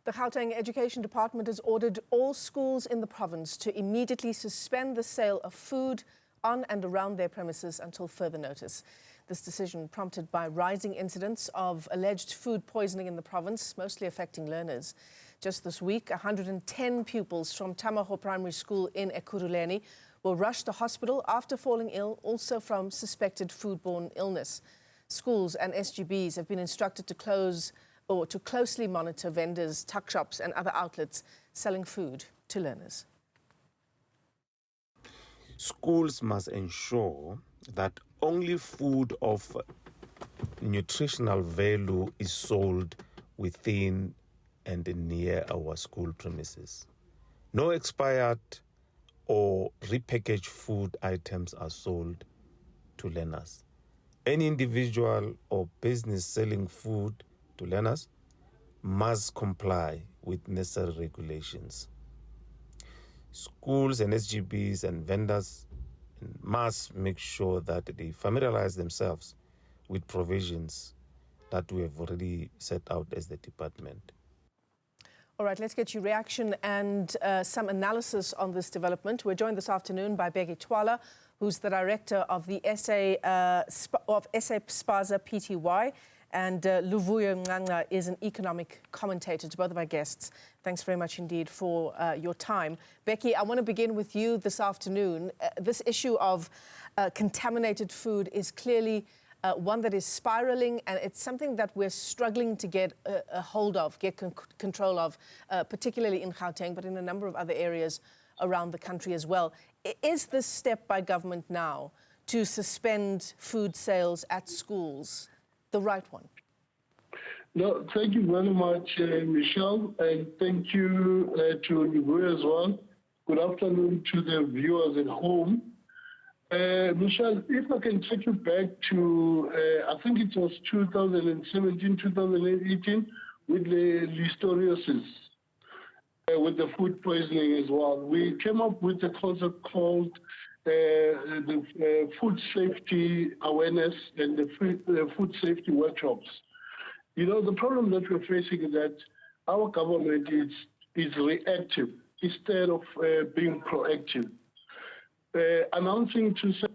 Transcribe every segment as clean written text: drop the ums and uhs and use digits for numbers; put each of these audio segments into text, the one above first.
The Gauteng Education Department has ordered all schools in the province to immediately suspend the sale of food on and around their premises until further notice. This decision prompted by rising incidents of alleged food poisoning in the province, mostly affecting learners. Just this week, 110 pupils from Tamaho Primary School in Ekurhuleni were rushed to hospital after falling ill, also from suspected foodborne illness. Schools and SGBs have been instructed to closely monitor vendors, tuck shops and other outlets selling food to learners. Schools must ensure that only food of nutritional value is sold within and near our school premises. No expired or repackaged food items are sold to learners. Any individual or business selling food to learners must comply with necessary regulations. Schools and SGBs and vendors must make sure that they familiarize themselves with provisions that we have already set out as the department. All right, let's get your reaction and some analysis on this development. We're joined this afternoon by Bheki Twala, who's the director of the Spaza Pty, and Luvuyo Mncanca is an economic commentator. To both of our guests, thanks very much indeed for your time. Bheki, I want to begin with you this afternoon. This issue of contaminated food is clearly one that is spiraling, and it's something that we're struggling to get a hold of, get control of, particularly in Gauteng, but in a number of other areas around the country as well. Is this step by government now to suspend food sales at schools the right one? No, thank you very much, Michelle, and thank you to Luvuyo as well. Good afternoon to the viewers at home. Michelle, if I can take you back to, I think it was 2017, 2018, with the listeriosis, with the food poisoning as well. We came up with a concept called the food safety awareness and the food safety workshops. You know, the problem that we're facing is that our government is reactive instead of being proactive. Announcing to say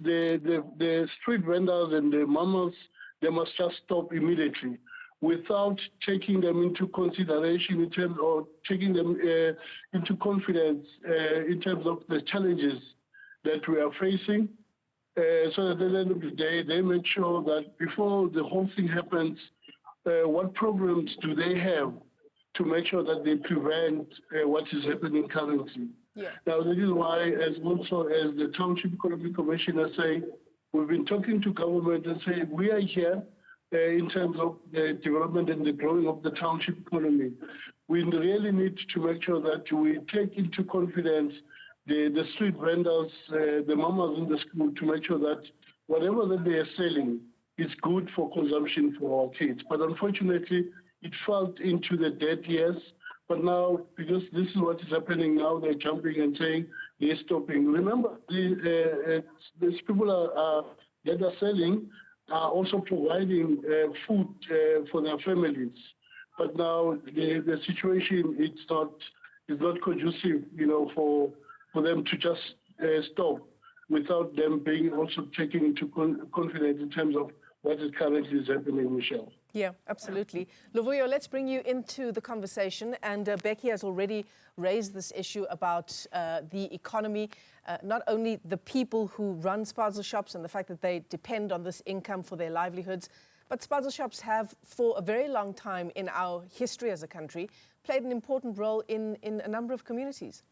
the street vendors and the mamas, they must just stop immediately without taking them into consideration in terms of taking them into confidence in terms of the challenges that we are facing. So that at the end of the day, they make sure that before the whole thing happens, what programs do they have to make sure that they prevent what is happening currently. Yeah. Now, this is why, as also as the Township Economic Commissioner saying, we've been talking to government and saying we are here in terms of the development and the growing of the township economy. We really need to make sure that we take into confidence the street vendors, the mamas in the school, to make sure that whatever that they are selling is good for consumption for our kids. But unfortunately, it fell into the dead years. But now, because this is what is happening now, they're jumping and saying they're stopping. Remember, these people that are selling are also providing food for their families. But now the situation is not conducive, you know, for them to just stop without them being also taken into confidence in terms of what is currently happening, Michelle. Yeah, absolutely. Luvuyo, let's bring you into the conversation. And Bheki has already raised this issue about the economy, not only the people who run Spaza shops and the fact that they depend on this income for their livelihoods, but Spaza shops have, for a very long time in our history as a country, played an important role in a number of communities.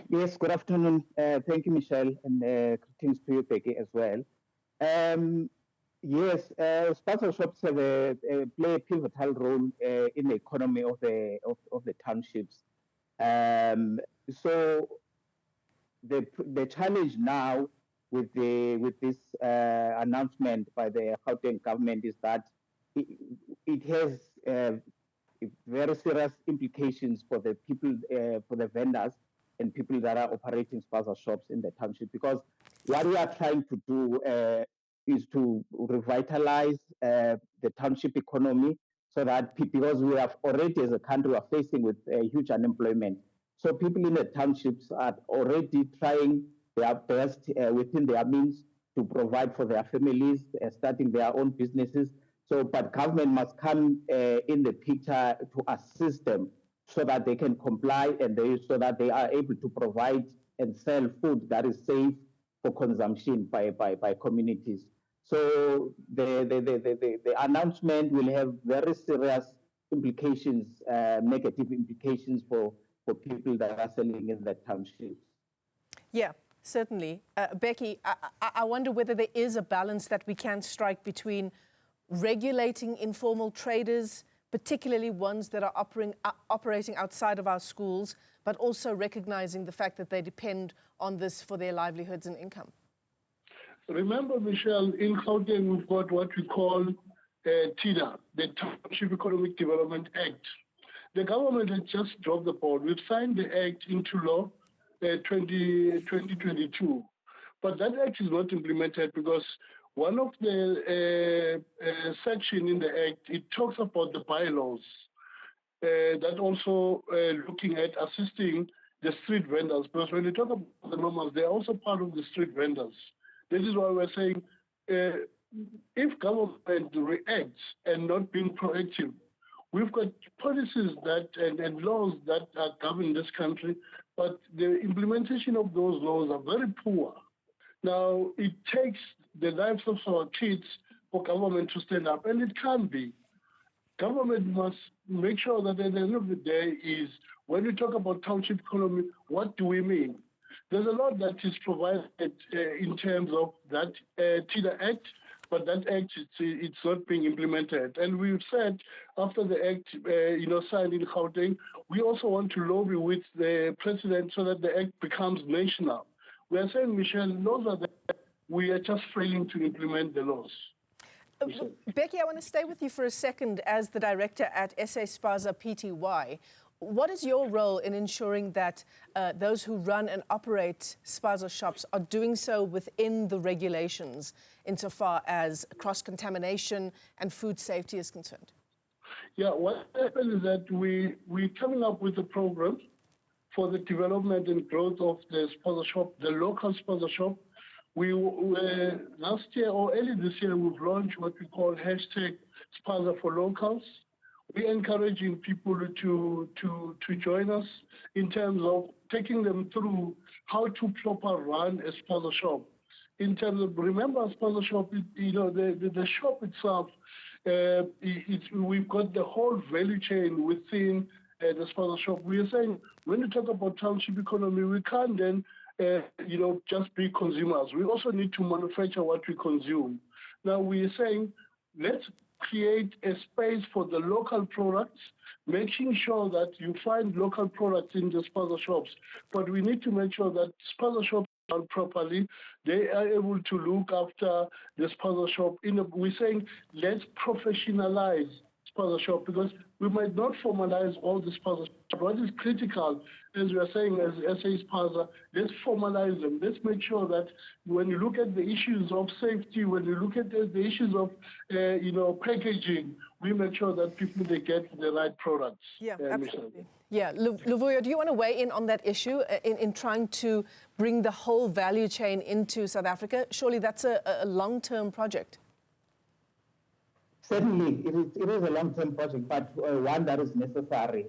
Yes, good afternoon. Thank you, Michelle, and greetings to you, Bheki, as well. Yes, Spaza shops have play a pivotal role in the economy of the townships. So the challenge now with this announcement by the Gauteng government is that it has very serious implications for the people, for the vendors and people that are operating Spaza shops in the township, because what we are trying to do is to revitalize the township economy, so that because we have already as a country are facing with huge unemployment. So people in the townships are already trying their best within their means to provide for their families, starting their own businesses. So, but government must come in the picture to assist them so that they can comply and so that they are able to provide and sell food that is safe for consumption by communities. So the announcement will have very serious implications, negative implications for people that are selling in the townships. Yeah, certainly. Bheki, I wonder whether there is a balance that we can strike between regulating informal traders, particularly ones that are operating outside of our schools, but also recognizing the fact that they depend on this for their livelihoods and income. Remember, Michelle, in Gauteng, we've got what we call TIDA, the Township Economic Development Act. The government has just dropped the ball. We've signed the act into law 2022. But that act is not implemented because one of the section in the act, it talks about the bylaws that also looking at assisting the street vendors. Because when you talk about the normals, they're also part of the street vendors. This is why we're saying if government reacts and not being proactive, we've got policies that and laws that are governing this country, but the implementation of those laws are very poor. Now, it takes the lives of our kids for government to stand up, and it can't be. Government must make sure that at the end of the day is, when we talk about township economy, what do we mean? There's a lot that is provided in terms of that TIDA Act, but that act, it's not being implemented. And we've said after the act, signed in Gauteng, we also want to lobby with the president so that the act becomes national. We are saying, Michelle, laws are there. We are just failing to implement the laws. Bheki, I want to stay with you for a second as the director at SA Spaza Pty. What is your role in ensuring that those who run and operate Spaza shops are doing so within the regulations insofar as cross-contamination and food safety is concerned? Yeah, what happened is that we're coming up with a program for the development and growth of the Spaza shop, the local Spaza shop. We last year or early this year, we've launched what we call #Spaza for Locals. We're encouraging people to join us in terms of taking them through how to properly run a Spaza shop. In terms of, remember, a Spaza shop, the shop itself, we've got the whole value chain within the Spaza shop. We are saying, when we talk about township economy, we can't then, just be consumers. We also need to manufacture what we consume. Now, we are saying, let's create a space for the local products, making sure that you find local products in the Spaza shops. But we need to make sure that Spaza shops are done properly. They are able to look after the Spaza shop. We're saying, let's professionalize Spaza shop, because we might not formalize all the Spaza shops. What is critical, as we are saying, as SA Spaza, let's formalize them. Let's make sure that when you look at the issues of safety, when you look at the issues of, packaging, we make sure that people, they get the right products. Yeah, absolutely. Yeah, Luvuyo, do you want to weigh in on that issue in trying to bring the whole value chain into South Africa? Surely that's a long-term project. Certainly, it is a long-term project, but one that is necessary,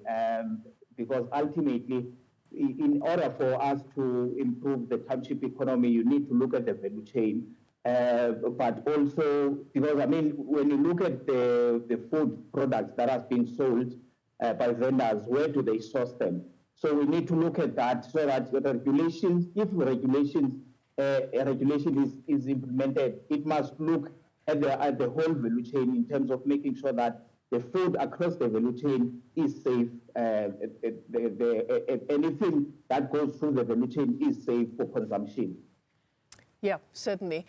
because ultimately, in order for us to improve the township economy, you need to look at the value chain, but also, because, when you look at the food products that are being sold by vendors, where do they source them? So we need to look at that, so that the regulations, if a regulation is implemented, it must look at the whole value chain in terms of making sure that the food across the value chain is safe. Anything that goes through the value chain is safe for consumption. Yeah, certainly.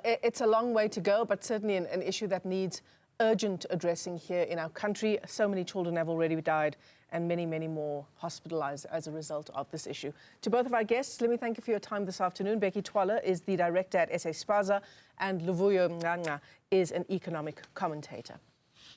It's a long way to go, but certainly an issue that needs urgent addressing here in our country. So many children have already died and many, many more hospitalized as a result of this issue. To both of our guests, let me thank you for your time this afternoon. Bheki Twala is the director at SA Spaza and Luvuyo Mncanca is an economic commentator.